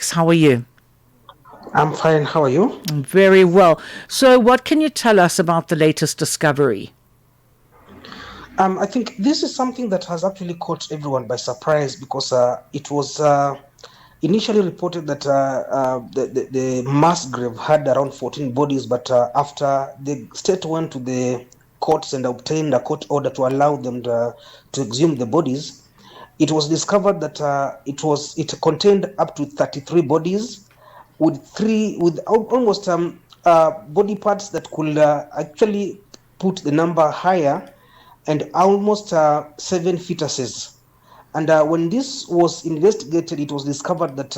Alex. How are you? I'm fine. How are you? Very well. So, what can you tell us about the latest discovery? I think this is something that has actually caught everyone by surprise because it was initially reported that the mass grave had around 14 bodies, but after the state went to the courts and obtained a court order to allow them to exhume the bodies, it was discovered that it contained up to 33 bodies with almost body parts that could actually put the number higher, and almost 7 fetuses. And when this was investigated, it was discovered that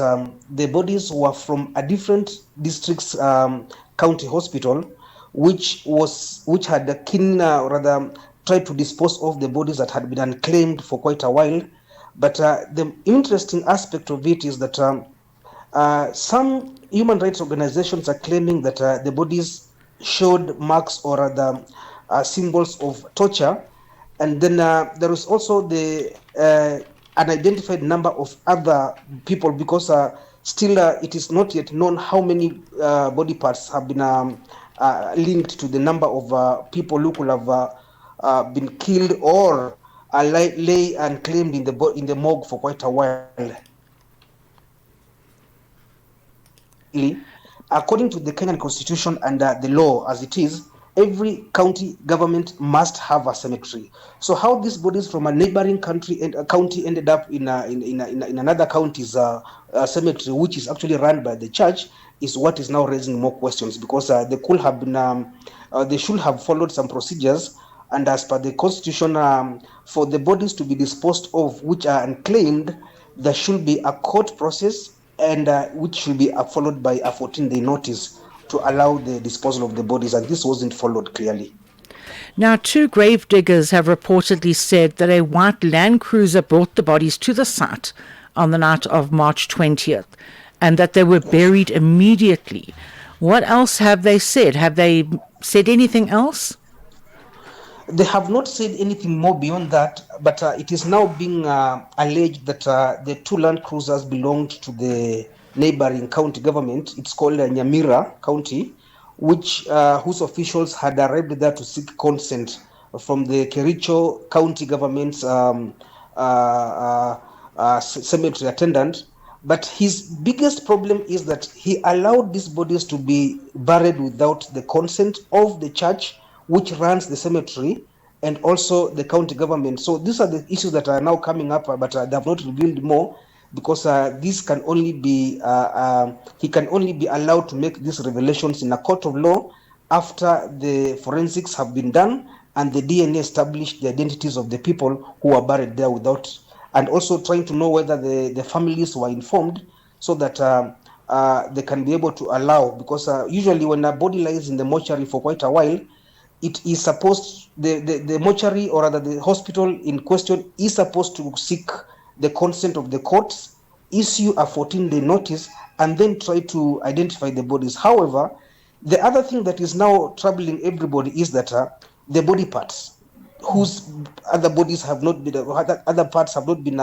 the bodies were from a different district's county hospital, which had a keen rather tried to dispose of the bodies that had been unclaimed for quite a while. But the interesting aspect of it is that some human rights organizations are claiming that the bodies showed marks or rather symbols of torture. And then there is also the unidentified number of other people, because still it is not yet known how many body parts have been linked to the number of people who could have been killed or lay unclaimed in the morgue for quite a while. According to the Kenyan constitution and the law as it is, every county government must have a cemetery. So how these bodies from a neighboring country and a county ended up in another county's cemetery, which is actually run by the church, is what is now raising more questions, because they could have been, they should have followed some procedures. And as per the constitution, for the bodies to be disposed of which are unclaimed, there should be a court process, and which should be followed by a 14-day notice to allow the disposal of the bodies, and this wasn't followed clearly. Now, two grave diggers have reportedly said that a white Land Cruiser brought the bodies to the site on the night of March 20th and that they were buried immediately. What else have they said? Have they said anything else? They have not said anything more beyond that, but it is now being alleged that the two Land Cruisers belonged to the neighboring county government. It's called Nyamira County, whose officials had arrived there to seek consent from the Kericho County government's cemetery attendant. But his biggest problem is that he allowed these bodies to be buried without the consent of the church, which runs the cemetery, and also the county government. So these are the issues that are now coming up, but they have not revealed more, because this can only be he can only be allowed to make these revelations in a court of law after the forensics have been done and the DNA established the identities of the people who are buried there without, and also trying to know whether the families were informed, so that they can be able to allow, because usually when a body lies in the mortuary for quite a while, it is supposed, the mortuary or rather the hospital in question is supposed to seek the consent of the courts, issue a 14-day notice, and then try to identify the bodies. However, the other thing that is now troubling everybody is that the body parts, whose other bodies have not been, other parts have not been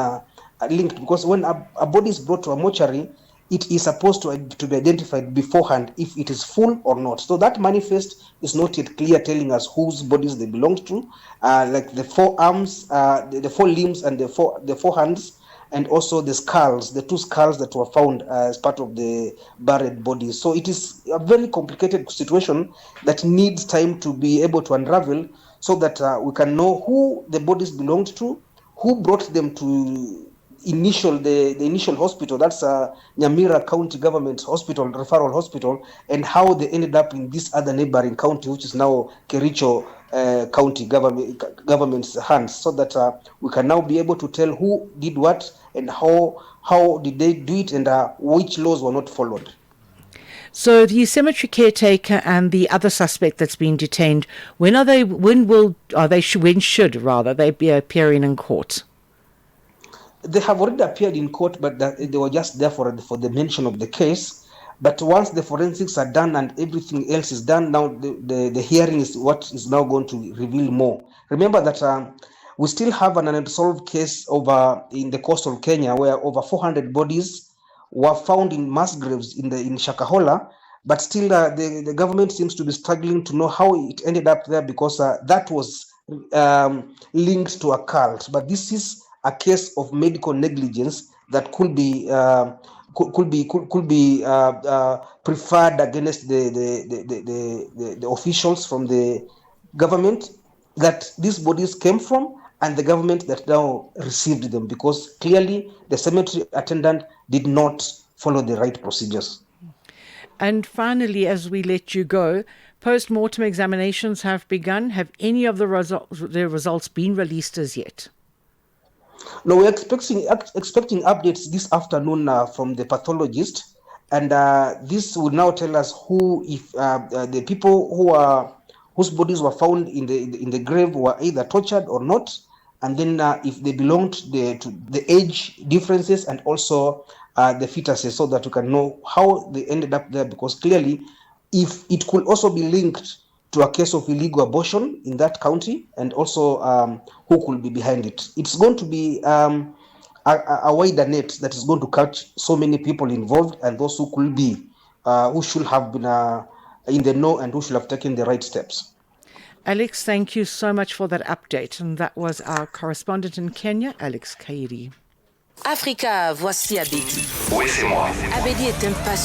linked, because when a body is brought to a mortuary, it is supposed to be identified beforehand if it is full or not. So that manifest is not yet clear, telling us whose bodies they belong to, like the four arms, the four limbs, and the four hands, and also the skulls, the two skulls that were found as part of the buried bodies. So it is a very complicated situation that needs time to be able to unravel, so that we can know who the bodies belonged to, who brought them to the initial hospital, that's Nyamira County Government Hospital, referral hospital, and how they ended up in this other neighboring county, which is now Kericho County government's hands, so that we can now be able to tell who did what and how did they do it, and which laws were not followed. So the cemetery caretaker and the other suspect that's been detained, when should they be appearing in court? They have already appeared in court, but they were just there for the mention of the case. But once the forensics are done and everything else is done, now the hearing is what is now going to reveal more. Remember that we still have an unsolved case over in the coast of Kenya, where over 400 bodies were found in mass graves in Shakahola, but still the government seems to be struggling to know how it ended up there, because that was linked to a cult. But this is a case of medical negligence that could be preferred against the officials from the government that these bodies came from, and the government that now received them, because clearly the cemetery attendant did not follow the right procedures. And finally, as we let you go, post-mortem examinations have begun. Have any of the results been released as yet? No, we're expecting updates this afternoon from the pathologist, and this will now tell us if the people whose bodies were found in the grave were either tortured or not, and then if they belonged to the age differences and also the fetuses, so that we can know how they ended up there. Because clearly, if it could also be linked to a case of illegal abortion in that county, and also who could be behind it. It's going to be a wider net that is going to catch so many people involved, and those who could be, who should have been in the know, and who should have taken the right steps. Alex, thank you so much for that update. And that was our correspondent in Kenya, Alex Kairie. Africa, voici Abedi. Oui, c'est moi. Abedi est un passionné